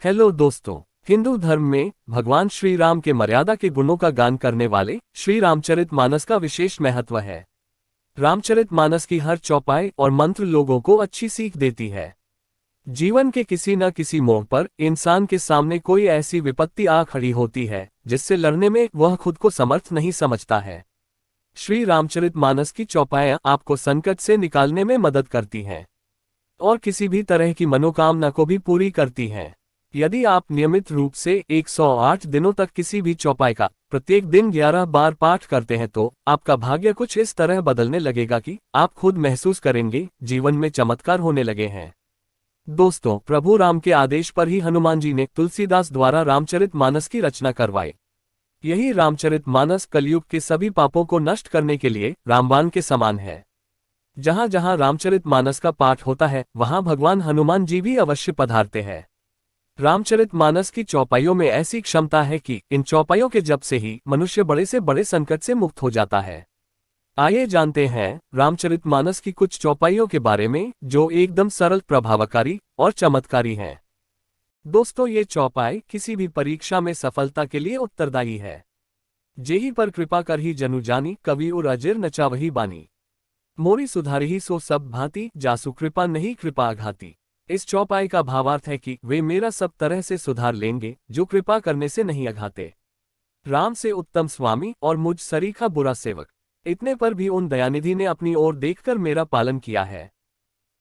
Hello दोस्तों। हिंदू धर्म में भगवान श्री राम के मर्यादा के गुणों का गान करने वाले श्री रामचरितमानस का विशेष महत्व है। रामचरितमानस की हर चौपाई और मंत्र लोगों को अच्छी सीख देती है। जीवन के किसी न किसी मोड़ पर इंसान के सामने कोई ऐसी विपत्ति आ खड़ी होती है जिससे लड़ने में वह खुद को समर्थ नहीं समझता है। श्री रामचरितमानस की चौपाइयां आपको संकट से निकालने में मदद करती हैं और किसी भी तरह की मनोकामना को भी पूरी करती हैं। यदि आप नियमित रूप से 108 दिनों तक किसी भी चौपाई का प्रत्येक दिन 11 बार पाठ करते हैं तो आपका भाग्य कुछ इस तरह बदलने लगेगा कि आप खुद महसूस करेंगे जीवन में चमत्कार होने लगे हैं। दोस्तों, प्रभु राम के आदेश पर ही हनुमान जी ने तुलसीदास द्वारा रामचरितमानस की रचना करवाई। यही रामचरितमानस कलयुग के सभी पापों को नष्ट करने के लिए रामबाण के समान है। जहां जहां रामचरितमानस का पाठ होता है वहां भगवान हनुमान जी भी अवश्य पधारते हैं। रामचरितमानस की चौपाइयों में ऐसी क्षमता है कि इन चौपाइयों के जप से ही मनुष्य बड़े से बड़े संकट से मुक्त हो जाता है। आइए जानते हैं रामचरितमानस की कुछ चौपाइयों के बारे में जो एकदम सरल, प्रभावकारी और चमत्कारी हैं। दोस्तों, ये चौपाई किसी भी परीक्षा में सफलता के लिए उत्तरदायी है। जेहि पर कृपा कर ही जनु जानी, कवि उर अजिर नचावही बानी। मोरी सुधारही सो सब भांति, जासु कृपा नहीं कृपा आघाती। इस चौपाई का भावार्थ है कि वे मेरा सब तरह से सुधार लेंगे जो कृपा करने से नहीं अघाते। राम से उत्तम स्वामी और मुझ सरीखा बुरा सेवक, इतने पर भी उन दयानिधि ने अपनी ओर देखकर मेरा पालन किया है।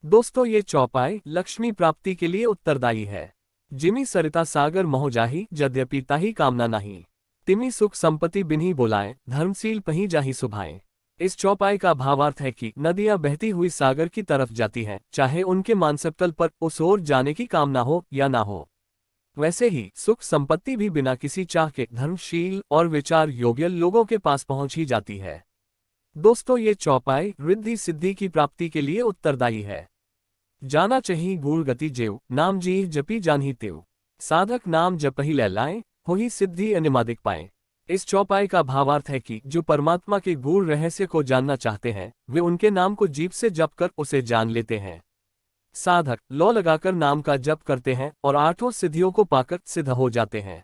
दोस्तों, ये चौपाई लक्ष्मी प्राप्ति के लिए उत्तरदायी है। जिमी सरिता सागर मोह जाही, यद्यपि ताही कामना नहीं। तिमी सुख संपत्ति बिन्ही बोलाएं, धर्मशील पही जाही सुभाएं। इस चौपाई का भावार्थ है कि नदियां बहती हुई सागर की तरफ जाती हैं, चाहे उनके मानसतल पर उस ओर जाने की कामना हो या ना हो। वैसे ही सुख संपत्ति भी बिना किसी चाह के धर्मशील और विचार योग्य लोगों के पास पहुंच ही जाती है। दोस्तों, ये चौपाई रिद्धि सिद्धि की प्राप्ति के लिए उत्तरदायी है। जाना चही गूढ़ गति जेव, नाम जी जपी जानही तेव। साधक नाम जपही लैलाएं, होही सिद्धि अनिमादिक पाएं। इस चौपाई का भावार्थ है कि जो परमात्मा के गूढ़ रहस्य को जानना चाहते हैं वे उनके नाम को जीभ से जप कर उसे जान लेते हैं। साधक लौ लगाकर नाम का जप करते हैं और 8 सिद्धियों को पाकर सिद्ध हो जाते हैं।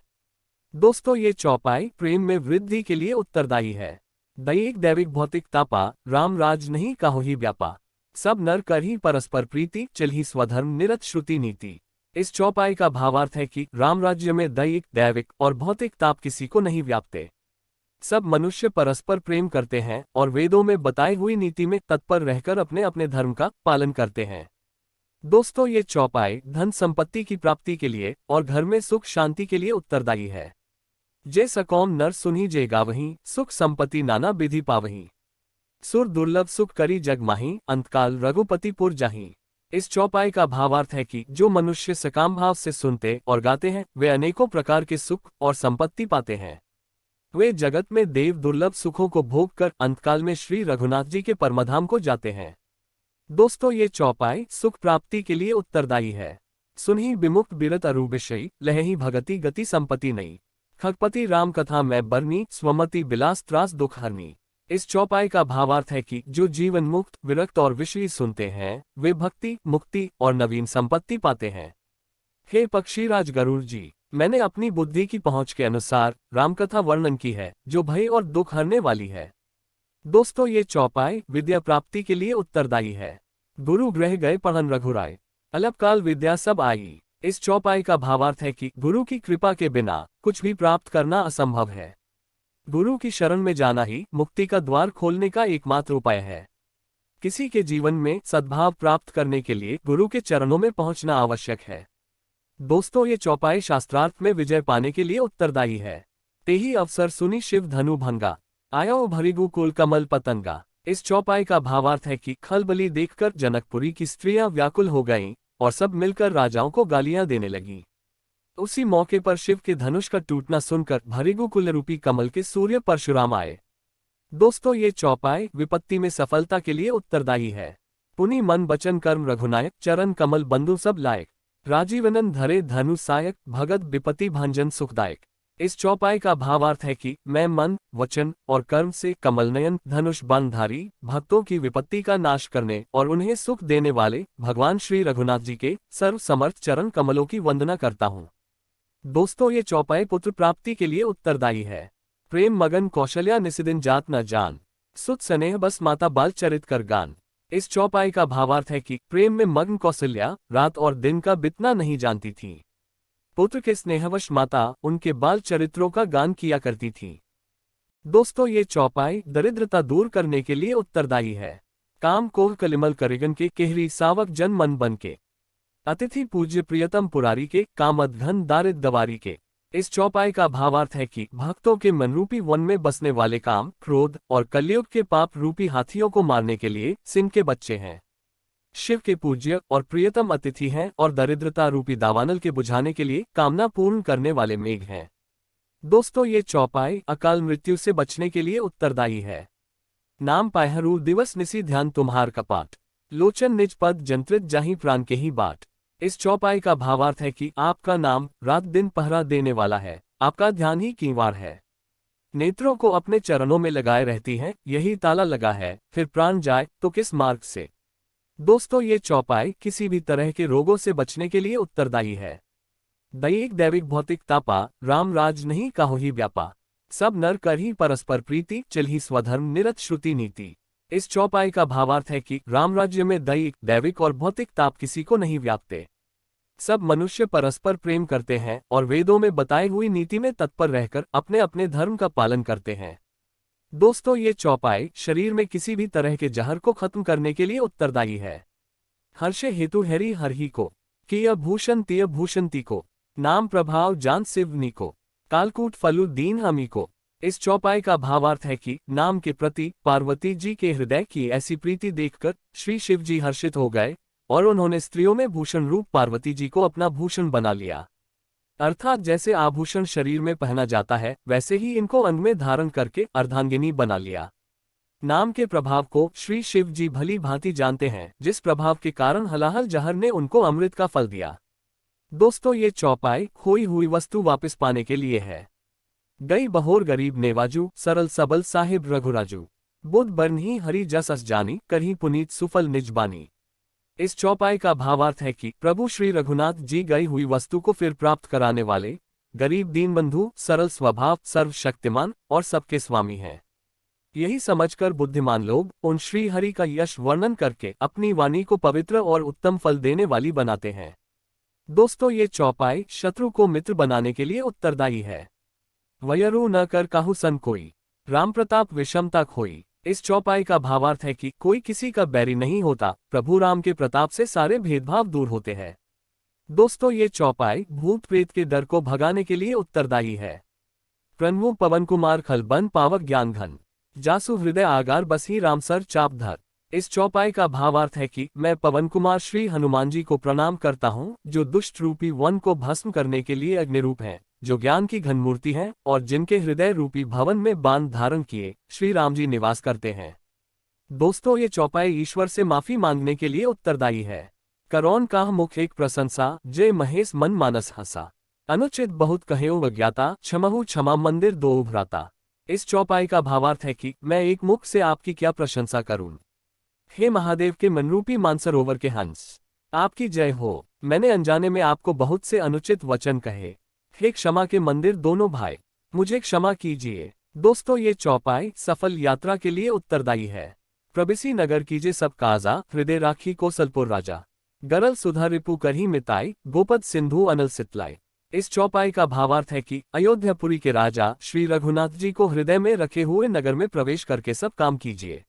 दोस्तों, ये चौपाई प्रेम में वृद्धि के लिए उत्तरदायी है। दैहिक दैविक भौतिक तापा, राम राज नहीं काहू ही व्यापा। सब नर कर ही परस्पर प्रीति, चलही स्वधर्म निरत श्रुति नीति। इस चौपाई का भावार्थ है कि राम राज्य में दैहिक दैविक और भौतिक ताप किसी को नहीं व्यापते। सब मनुष्य परस्पर प्रेम करते हैं और वेदों में बताई हुई नीति में तत्पर रहकर अपने अपने धर्म का पालन करते हैं। दोस्तों, ये चौपाई धन संपत्ति की प्राप्ति के लिए और घर में सुख शांति के लिए उत्तरदायी है। जे सकौम नर सुनी जे गावहीं, सुख संपत्ति नाना विधि पावहीं। सुर दुर्लभ सुख करी जग माही, अंतकाल रघुपति पुर जाहीं। इस चौपाई का भावार्थ है कि जो मनुष्य सकाम भाव से सुनते और गाते हैं वे अनेकों प्रकार के सुख और संपत्ति पाते हैं। वे जगत में देव दुर्लभ सुखों को भोग कर अंतकाल में श्री रघुनाथ जी के परमधाम को जाते हैं। दोस्तों, ये चौपाई सुख प्राप्ति के लिए उत्तरदायी है। सुनही विमुक्त बिरत अरु विषयी, लहही भगति गति संपत्ति नई। खगपति राम कथा मैं बरनी, स्वमति बिलास त्रास दुख हरनी। इस चौपाई का भावार्थ है कि जो जीवन मुक्त विरक्त और विषयी सुनते हैं वे भक्ति मुक्ति और नवीन संपत्ति पाते हैं। हे पक्षीराज गरुड़ जी, मैंने अपनी बुद्धि की पहुंच के अनुसार रामकथा वर्णन की है जो भय और दुख हरने वाली है। दोस्तों, ये चौपाई विद्या प्राप्ति के लिए उत्तरदायी है। गुरु ग्रह गए पढ़न रघुराय, अलपकाल विद्या सब आई। इस चौपाई का भावार्थ है कि गुरु की कृपा के बिना कुछ भी प्राप्त करना असंभव है। गुरु की शरण में जाना ही मुक्ति का द्वार खोलने का एकमात्र उपाय है। किसी के जीवन में सद्भाव प्राप्त करने के लिए गुरु के चरणों में पहुंचना आवश्यक है। दोस्तों, ये चौपाई शास्त्रार्थ में विजय पाने के लिए उत्तरदायी है। तेही अवसर सुनी शिव धनु भंगा, आयो भरिगु कुल कमल पतंगा। इस चौपाई का भावार्थ है कि खलबली देखकर जनकपुरी की स्त्रियां व्याकुल हो गईं और सब मिलकर राजाओं को गालियां देने लगीं। उसी मौके पर शिव के धनुष का टूटना सुनकर भरिगुकुल रूपी कमल के सूर्य परशुराम आए। दोस्तों, ये चौपाई विपत्ति में सफलता के लिए उत्तरदायी है। पुनि मन बचन कर्म रघुनायक, चरण कमल बंधु सब लायक। राजीवनन धरे धनु सायक, भगत विपत्ति भंजन सुखदायक। इस चौपाई का भावार्थ है कि मैं मन वचन और कर्म से कमलनयन धनुष बाणधारी भक्तों की विपत्ति का नाश करने और उन्हें सुख देने वाले भगवान श्री रघुनाथ जी के सर्व समर्थ चरण कमलों की वंदना करता हूँ। दोस्तों ये चौपाई पुत्र प्राप्ति के लिए उत्तरदायी है। प्रेम मगन कौशल्या निसिदिन जात न जान, सुत स्नेह बस माता बाल चरित कर गान। इस चौपाई का भावार्थ है कि प्रेम में मग्न कौशल्या रात और दिन का बितना नहीं जानती थी। पुत्र के स्नेहवश माता उनके बाल चरित्रों का गान किया करती थी। दोस्तों ये चौपाई दरिद्रता दूर करने के लिए उत्तरदायी है। काम कोह कलिमल करिगन के केहरी सावक जन मन बन के, अतिथि पूज्य प्रियतम पुरारी के कामद घन दारिद दवारी के। इस चौपाई का भावार्थ है कि भक्तों के मनरूपी वन में बसने वाले काम, क्रोध और कलयुग के पाप रूपी हाथियों को मारने के लिए सिंह के बच्चे हैं। शिव के पूज्य और प्रियतम अतिथि हैं और दरिद्रता रूपी दावानल के बुझाने के लिए कामना पूर्ण करने वाले मेघ हैं। दोस्तों ये चौपाई अकाल मृत्यु से बचने के लिए उत्तरदायी है। नाम पायहरू दिवस निसी ध्यान तुम्हार कपाट, लोचन निज पद जंत्रित जाहि प्राण के ही बाट। इस चौपाई का भावार्थ है कि आपका नाम रात दिन पहरा देने वाला है, आपका ध्यान ही कीवाड़ है। नेत्रों को अपने चरणों में लगाए रहती हैं, यही ताला लगा है, फिर प्राण जाए तो किस मार्ग से। दोस्तों ये चौपाई किसी भी तरह के रोगों से बचने के लिए उत्तरदायी है। दैहिक दैविक भौतिक तापा, राम राज नहीं काहू ही व्यापा, सब नर कर ही परस्पर प्रीति, चल ही स्वधर्म निरत श्रुति नीति। इस चौपाई का भावार्थ है कि राम राज्य में दैहिक दैविक और भौतिक ताप किसी को नहीं व्यापते। सब मनुष्य परस्पर प्रेम करते हैं और वेदों में बताई हुई नीति में तत्पर रहकर अपने अपने धर्म का पालन करते हैं। दोस्तों ये चौपाई शरीर में किसी भी तरह के जहर को खत्म करने के लिए उत्तरदायी है। हर्षे हेतु हरि हरही को, किय भूषण तिय भूषंती को, नाम प्रभाव जान शिवनी को, कालकूट फलु दीन हमी को। इस चौपाई का भावार्थ है कि नाम के प्रति पार्वती जी के हृदय की ऐसी प्रीति देखकर श्री शिव जी हर्षित हो गए और उन्होंने स्त्रियों में भूषण रूप पार्वती जी को अपना भूषण बना लिया। अर्थात जैसे आभूषण शरीर में पहना जाता है वैसे ही इनको अंग में धारण करके अर्धांगिनी बना लिया। नाम के प्रभाव को श्री शिव जी भली भांति जानते हैं, जिस प्रभाव के कारण हलाहल जहर ने उनको अमृत का फल दिया। दोस्तों ये चौपाई खोई हुई वस्तु वापस पाने के लिए है। गई बहोर गरीब नेवाजू, सरल सबल साहिब रघुराजू, बुध बरनही हरि जस अस जानी, करही पुनीत सुफल निजबानी। इस चौपाई का भावार्थ है कि प्रभु श्री रघुनाथ जी गई हुई वस्तु को फिर प्राप्त कराने वाले, गरीब दीनबंधु, सरल स्वभाव, सर्वशक्तिमान और सबके स्वामी हैं। यही समझकर बुद्धिमान लोग उन श्री हरि का यश वर्णन करके अपनी वाणी को पवित्र और उत्तम फल देने वाली बनाते हैं। दोस्तों ये चौपाई शत्रु को मित्र बनाने के लिए उत्तरदायी है। वयरु न कर काहू सन कोई, राम प्रताप विषमता खोई। इस चौपाई का भावार्थ है कि कोई किसी का बैरी नहीं होता, प्रभु राम के प्रताप से सारे भेदभाव दूर होते हैं। दोस्तों ये चौपाई भूत प्रेत के डर को भगाने के लिए उत्तरदायी है। प्रणवु पवन कुमार खल बन पावक ज्ञान घन, जासु हृदय आगार बस ही रामसर चाप धर। इस चौपाई का भावार्थ है कि मैं पवन कुमार श्री हनुमान जी को प्रणाम करता हूँ, जो दुष्ट रूपी वन को भस्म करने के लिए अग्निरूप हैं, जो ज्ञान की घन मूर्ति हैं और जिनके हृदय रूपी भवन में बाण धारण किए श्री राम जी निवास करते हैं। दोस्तों ये चौपाई ईश्वर से माफी मांगने के लिए उत्तरदायी है। करौन काह मुख एक प्रशंसा, जय महेश मन मानस हंसा, अनुचित बहुत कहेऊ अज्ञाता, क्षमहु क्षमा मंदिर दो उभराता। इस चौपाई का भावार्थ है कि मैं एक मुख से आपकी क्या प्रशंसा करूं। हे महादेव के मनरूपी मानसरोवर के हंस, आपकी जय हो। मैंने अनजाने में आपको बहुत से अनुचित वचन कहे। हे क्षमा के मंदिर दोनों भाई, मुझे क्षमा कीजिए। दोस्तों ये चौपाई सफल यात्रा के लिए उत्तरदायी है। प्रबिसी नगर कीजे सब काजा, हृदय राखी कौशलपुर राजा, गरल सुधा रिपु करही मिताई, गोपद सिंधु अनल सितलाई। इस चौपाई का भावार्थ है कि अयोध्यापुरी के राजा श्री रघुनाथ जी को हृदय में रखे हुए नगर में प्रवेश करके सब काम कीजिए।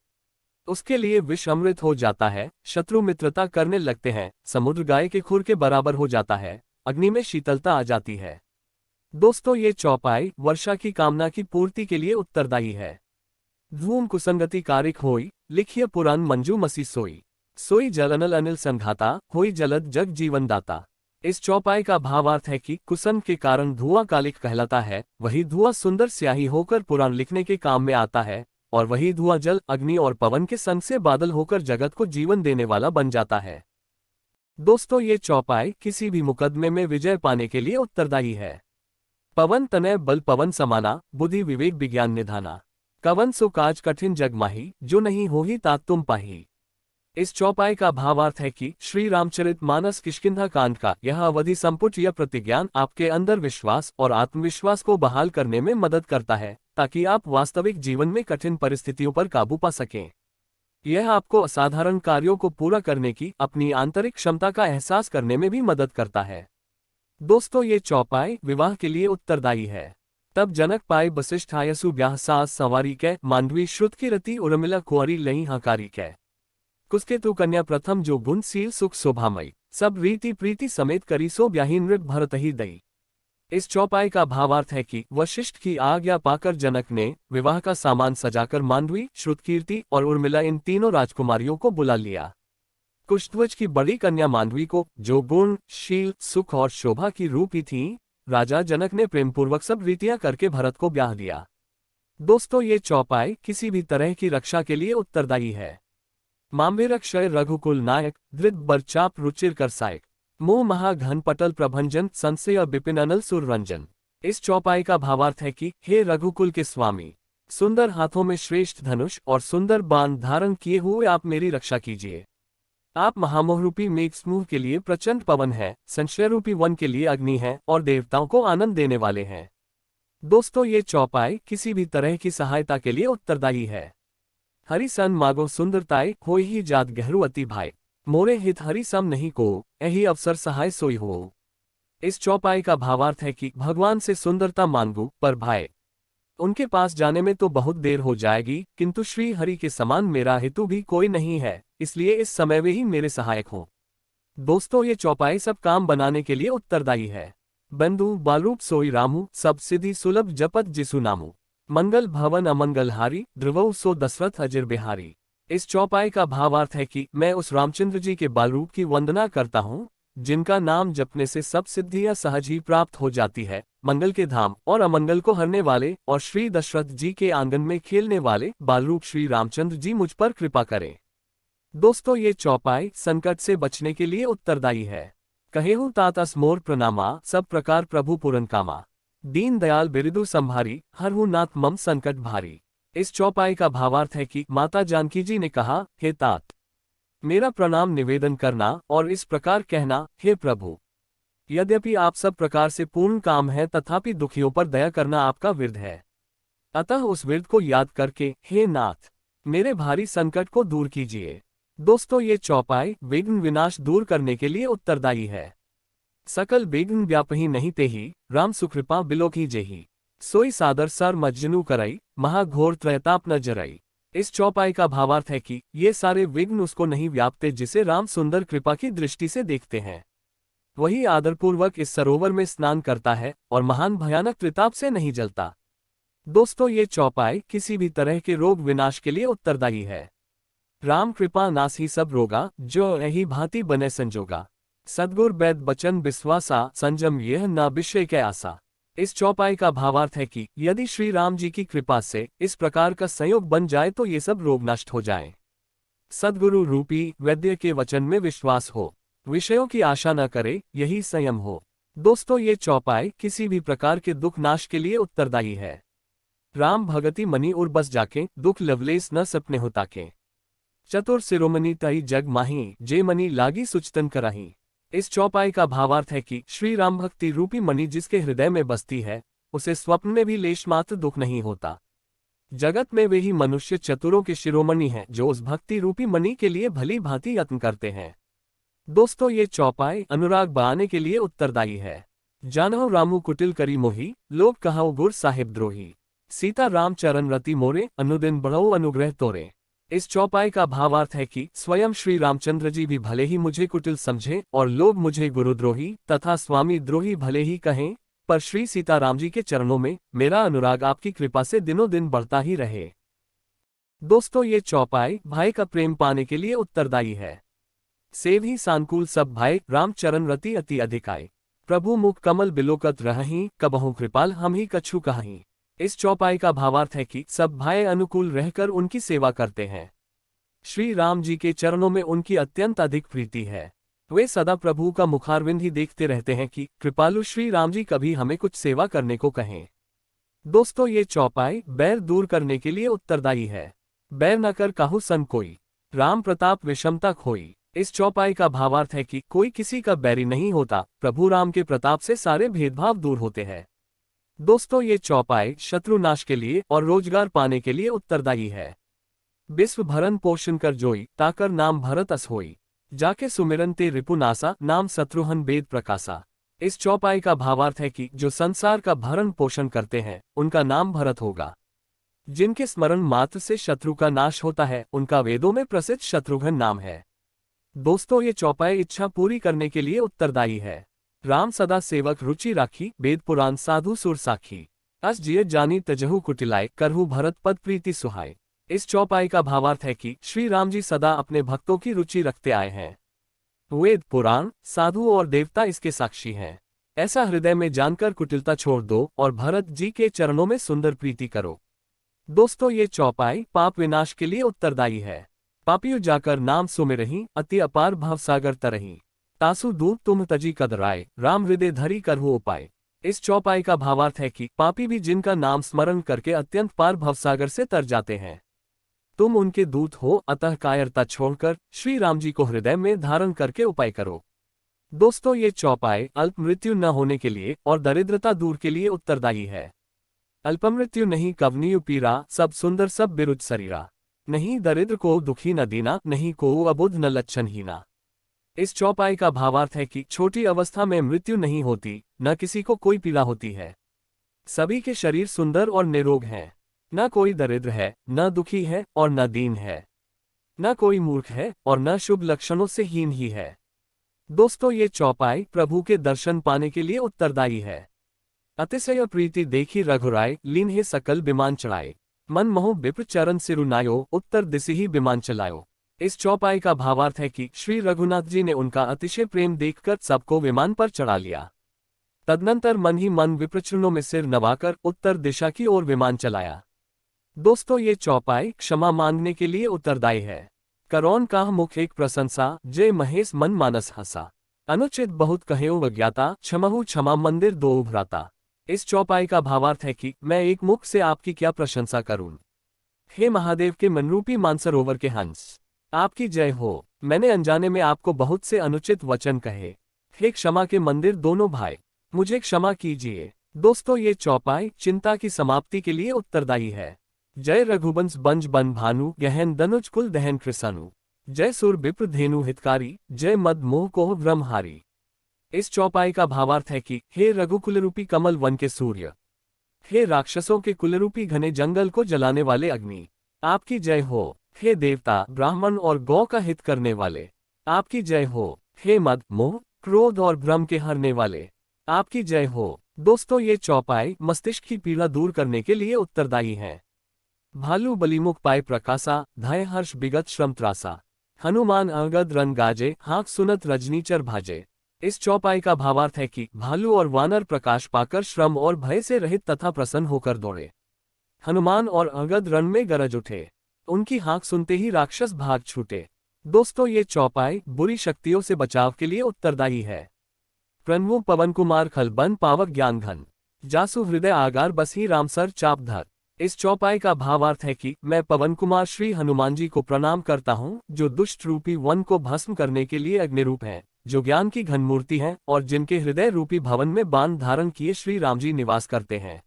उसके लिए विष अमृत हो जाता है, शत्रु मित्रता करने लगते हैं, समुद्र गाय के खुर के बराबर हो जाता है, अग्नि में शीतलता आ जाती है। दोस्तों ये चौपाई वर्षा की कामना की पूर्ति के लिए उत्तरदायी है। धूम कुसंगति कारिक होई, लिखिय पुराण मंजू मसी सोई, सोई जल अनल अनिल संघाता, होई जलद जग जीवन दाता। इस चौपाई का भावार्थ है कि कुसंग के कारण धुआं कालिक कहलाता है, वही धुआं सुंदर स्याही होकर पुराण लिखने के काम में आता है, और वही धुआं जल, अग्नि और पवन के संग से बादल होकर जगत को जीवन देने वाला बन जाता है। दोस्तों ये चौपाई किसी भी मुकदमे में विजय पाने के लिए उत्तरदायी है। पवन तनय बल पवन समाना, बुद्धि विवेक विज्ञान निधाना, कवन सो काज कठिन जग माही, जो नहीं होही तात तुम पाही। इस चौपाई का भावार्थ है कि श्री रामचरितमानस किष्किंधा कांड का यह अवधि संपुट या प्रतिज्ञान आपके अंदर विश्वास और आत्मविश्वास को बहाल करने में मदद करता है, ताकि आप वास्तविक जीवन में कठिन परिस्थितियों पर काबू पा सकें। यह आपको असाधारण कार्यों को पूरा करने की अपनी आंतरिक क्षमता का एहसास करने में भी मदद करता है। दोस्तों, ये चौपाई विवाह के लिए उत्तरदायी है। तब जनक पाए वशिष्ठ आयसु ब्याह सास सवारी कै मांडवी श्रुत की रति उर्मिला कुंवरी लई हकारी कै कुसके तु कन्या प्रथम जो गुण सील सुख शोभामयी सब रीति प्रीति समेत करी सो ब्याही नृप भरत ही दई। इस चौपाई का भावार्थ है कि वशिष्ठ की आज्ञा पाकर जनक ने विवाह का सामान सजाकर मांडवी, श्रुतकीर्ति और उर्मिला इन तीनों राजकुमारियों को बुला लिया। कुशध्वज की बड़ी कन्या मांडवी को, जो गुण, शील, सुख और शोभा की रूपी थी, राजा जनक ने प्रेमपूर्वक सब रीतियां करके भरत को ब्याह दिया। दोस्तों, ये चौपाई किसी भी तरह की रक्षा के लिए उत्तरदायी है। माम्बेर क्षय रघुकुल नायक धृत बरचाप रुचिर कर सायक मोह महाघन पटल प्रभंजन संशय बिपिन अनल सुर रंजन। इस चौपाई का भावार्थ है कि हे रघुकुल के स्वामी, सुंदर हाथों में श्रेष्ठ धनुष और सुंदर बाण धारण किए हुए आप मेरी रक्षा कीजिए। आप महामोहरूपी मेघ समूह के लिए प्रचंड पवन है, संशयरूपी वन के लिए अग्नि है और देवताओं को आनंद देने वाले हैं। दोस्तों, ये चौपाई किसी भी तरह की सहायता के लिए उत्तरदायी है। हरि सन मागो सुंदरताय होई ही जात गहरू अति भाई मोरे हित हरि सम नहीं को यही अवसर सहाय सोई हो। इस चौपाई का भावार्थ है कि भगवान से सुंदरता मांगू पर भाई उनके पास जाने में तो बहुत देर हो जाएगी, किंतु श्री हरि के समान मेरा हेतु भी कोई नहीं है, इसलिए इस समय वे ही मेरे सहायक हों। दोस्तों, ये चौपाई सब काम बनाने के लिए उत्तरदायी है। बंधु बालूप सोई रामू सब सिद्धि सुलभ जपत जिसु नामू मंगल भवन अमंगलहारी ध्रुवौ सो दशरथ अजिर बिहारी। इस चौपाई का भावार्थ है कि मैं उस रामचंद्र जी के बालरूप की वंदना करता हूँ, जिनका नाम जपने से सब सिद्धियां सहज ही प्राप्त हो जाती है, मंगल के धाम और अमंगल को हरने वाले और श्री दशरथ जी के आंगन में खेलने वाले बालरूप श्री रामचंद्र जी मुझ पर कृपा करें। दोस्तों, ये चौपाई संकट से बचने के लिए उत्तरदायी है। कहेहु तात असमोर प्रणामा सब प्रकार प्रभु पूरन कामा दीन दयाल बिरदु संभारी हरहु नाथ मम संकट भारी। इस चौपाई का भावार्थ है कि माता जानकी जी ने कहा, हे तात, मेरा प्रणाम निवेदन करना और इस प्रकार कहना, हे प्रभु, यद्यपि आप सब प्रकार से पूर्ण काम है तथापि दुखियों पर दया करना आपका विरध है। अतः उस विरध को याद करके, हे नाथ, मेरे भारी संकट को दूर कीजिए। दोस्तों, ये चौपाई विघ्न विनाश दूर करने के लिए उत्तरदायी है। सकल विघ्न व्यापही नहीं तेहि राम सुकृपा बिलोकी जेहि सोई सादर सर मज्जनु करई महाघोर त्रयताप न जरई। इस चौपाई का भावार्थ है कि ये सारे विघ्न उसको नहीं व्यापते जिसे राम सुंदर कृपा की दृष्टि से देखते हैं। वही आदरपूर्वक इस सरोवर में स्नान करता है और महान भयानक त्रिताप से नहीं जलता। दोस्तों, ये चौपाई किसी भी तरह के रोग विनाश के लिए उत्तरदायी है। राम कृपा नास ही सब रोगा जो यही भांति बने संजोगा सदगुर वैद बचन विश्वासा संजम यह न विषय के आसा। इस चौपाई का भावार्थ है कि यदि श्री राम जी की कृपा से इस प्रकार का संयोग बन जाए तो ये सब रोग नष्ट हो जाएं। सद्गुरु रूपी वैद्य के वचन में विश्वास हो, विषयों की आशा न करे, यही संयम हो। दोस्तों, ये चौपाई किसी भी प्रकार के दुख नाश के लिए उत्तरदायी है। राम भगति मनी उर बस जाके दुख लवलेस न सपने हो ताके चतुर सिरोमणि तई जग माही जे मनी लागी सुचतन कराही। इस चौपाई का भावार्थ है कि श्री राम भक्ति रूपी मणि जिसके हृदय में बसती है, उसे स्वप्न में भी लेश मात्र दुख नहीं होता। जगत में वे ही मनुष्य चतुरों के शिरोमणि हैं जो उस भक्ति रूपी मणि के लिए भली भांति यत्न करते हैं। दोस्तों, ये चौपाई अनुराग बढ़ाने के लिए उत्तरदायी है। जानहो रामू कुटिल करी मोही लोग कहाओ गुर साहिब द्रोही सीता राम चरण रति मोरे अनुदिन बढ़ो अनुग्रह तोरे। इस चौपाई का भावार्थ है कि स्वयं श्री रामचंद्र जी भी भले ही मुझे कुटिल समझें और लोग मुझे गुरुद्रोही तथा स्वामी द्रोही भले ही कहें, पर श्री सीताराम जी के चरणों में मेरा अनुराग आपकी कृपा से दिनों दिन बढ़ता ही रहे। दोस्तों, ये चौपाई भाई का प्रेम पाने के लिए उत्तरदायी है। सेव ही सानुकूल सब भाई राम चरण रति अति अधिकाय प्रभु मुख कमल बिलोकत रहहीं कबहु कृपाल हम ही कछु कहीं। इस चौपाई का भावार्थ है कि सब भाई अनुकूल रहकर उनकी सेवा करते हैं। श्री राम जी के चरणों में उनकी अत्यंत अधिक प्रीति है। वे सदा प्रभु का मुखारविंद ही देखते रहते हैं कि कृपालु श्री राम जी कभी हमें कुछ सेवा करने को कहें। दोस्तों, ये चौपाई बैर दूर करने के लिए उत्तरदायी है। बैर न कर काहू सन कोई राम प्रताप विषमता खोई। इस चौपाई का भावार्थ है कि कोई किसी का बैरी नहीं होता, प्रभु राम के प्रताप से सारे भेदभाव दूर होते हैं। दोस्तों, ये चौपाई शत्रु नाश के लिए और रोजगार पाने के लिए उत्तरदायी है। विश्व भरण पोषण कर जोई, ताकर नाम भरत अस होई। जाके सुमिरन ते रिपुनासा, नाम शत्रुहन वेद प्रकाशा। इस चौपाई का भावार्थ है कि जो संसार का भरण पोषण करते हैं, उनका नाम भरत होगा। जिनके स्मरण मात्र से शत्रु का नाश होता है, उनका वेदों में प्रसिद्ध शत्रुघ्न नाम है। दोस्तों, ये चौपाई इच्छा पूरी करने के लिए उत्तरदायी है। राम सदा सेवक रुचि राखी, वेद पुराण साधु सुर साखी। अस जिय जानी तजहु कुटिलाय, करहु भरत पद प्रीति सुहाय। इस चौपाई का भावार्थ है कि श्री राम जी सदा अपने भक्तों की रुचि रखते आए हैं। वेद पुराण साधु और देवता इसके साक्षी हैं। ऐसा हृदय में जानकर कुटिलता छोड़ दो और भरत जी के चरणों में सुंदर प्रीति करो। दोस्तों, ये चौपाई पाप विनाश के लिए उत्तरदायी है। पापियों जाकर नाम सुमिरहि, अति अपार भवसागर तरहि। तासु दूत तुम तजी कदराय, राम हृदय धरी करहु उपाय। इस चौपाई का भावार्थ है कि पापी भी जिनका नाम स्मरण करके अत्यंत पार भवसागर से तर जाते हैं, तुम उनके दूत हो, अतः कायरता छोड़कर श्री राम जी को हृदय में धारण करके उपाय करो। दोस्तों, ये चौपाई अल्प मृत्यु न होने के लिए और दरिद्रता दूर के लिए उत्तरदायी है। अल्पमृत्यु नहीं कवनीयु पीरा, सब सुंदर सब बिरुद शरीरा। नहीं दरिद्र को दुखी न दीना, नहीं को अबुध न लक्षण हीना। इस चौपाई का भावार्थ है कि छोटी अवस्था में मृत्यु नहीं होती, न किसी को कोई पीड़ा होती है। सभी के शरीर सुंदर और निरोग हैं। न कोई दरिद्र है, न दुखी है और न दीन है। न कोई मूर्ख है और न शुभ लक्षणों से हीन ही है। दोस्तों, ये चौपाई प्रभु के दर्शन पाने के लिए उत्तरदायी है। अतिशय प्रीति देखी रघुराय, लीन्हे सकल विमान चढ़ाए। मन मोह विप्र चरण सिरुनायो, उत्तर दिशि ही विमान चलायो। इस चौपाई का भावार्थ है कि श्री रघुनाथ जी ने उनका अतिशय प्रेम देखकर सबको विमान पर चढ़ा लिया। तदनंतर मन ही मन विप्रचरणों में सिर नवाकर उत्तर दिशा की ओर विमान चलाया। दोस्तों, ये चौपाई क्षमा मांगने के लिए उत्तरदायी है। करौन काह मुख एक प्रशंसा, जय महेश मन मानस हंसा। अनुचित बहुत कहेऊ अज्ञाता, क्षमहु क्षमा मंदिर दो उभराता। इस चौपाई का भावार्थ है कि मैं एक मुख से आपकी क्या प्रशंसा करूं। हे महादेव के मनरूपी मानसरोवर के हंस, आपकी जय हो। मैंने अनजाने में आपको बहुत से अनुचित वचन कहे। हे क्षमा के मंदिर दोनों भाई, मुझे क्षमा कीजिए। दोस्तों, ये चौपाई चिंता की समाप्ति के लिए उत्तरदायी है। जय रघुवंश बंज बन भानु, गहन दनुज कुल दहन कृसानु। जय सुर विप्र धेनु हितकारी, जय मद मोह कोह ब्रह्महारी। इस चौपाई का भावार्थ है कि हे रघुकुलरूपी कमल वन के सूर्य, हे राक्षसों के कुलरूपी घने जंगल को जलाने वाले अग्नि, आपकी जय हो। हे देवता ब्राह्मण और गौ का हित करने वाले, आपकी जय हो। हे मद मोह क्रोध और भ्रम के हरने वाले, आपकी जय हो। दोस्तों, ये चौपाई मस्तिष्क की पीड़ा दूर करने के लिए उत्तरदायी है। भालू बलिमुख पाए प्रकाशा, धाय हर्ष बिगत श्रम त्रासा। हनुमान अंगद रन गाजे, हाँक सुनत रजनीचर भाजे। इस चौपाई का भावार्थ है कि भालू और वानर प्रकाश पाकर श्रम और भय से रहित तथा प्रसन्न होकर दौड़े। हनुमान और अंगद रण में गरज उठे, उनकी हाँक सुनते ही राक्षस भाग छूटे। दोस्तों, ये चौपाई बुरी शक्तियों से बचाव के लिए उत्तरदायी है। प्रणवु पवन कुमार खलबन पावक ज्ञान घन, जासु हृदय आगार बसी रामसर चाप धर। इस चौपाई का भावार्थ है कि मैं पवन कुमार श्री हनुमान जी को प्रणाम करता हूँ, जो दुष्ट रूपी वन को भस्म करने के लिए अग्निरूप हैं, जो ज्ञान की घन मूर्ति हैं और जिनके हृदय रूपी भवन में बाण धारण किए श्री राम जी निवास करते हैं।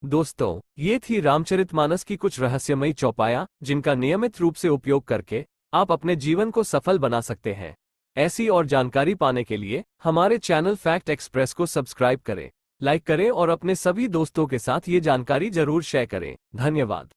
दोस्तों, ये थी रामचरितमानस की कुछ रहस्यमयी चौपाया, जिनका नियमित रूप से उपयोग करके आप अपने जीवन को सफल बना सकते हैं। ऐसी और जानकारी पाने के लिए हमारे चैनल फैक्ट एक्सप्रेस को सब्सक्राइब करें, लाइक करें और अपने सभी दोस्तों के साथ ये जानकारी जरूर शेयर करें। धन्यवाद।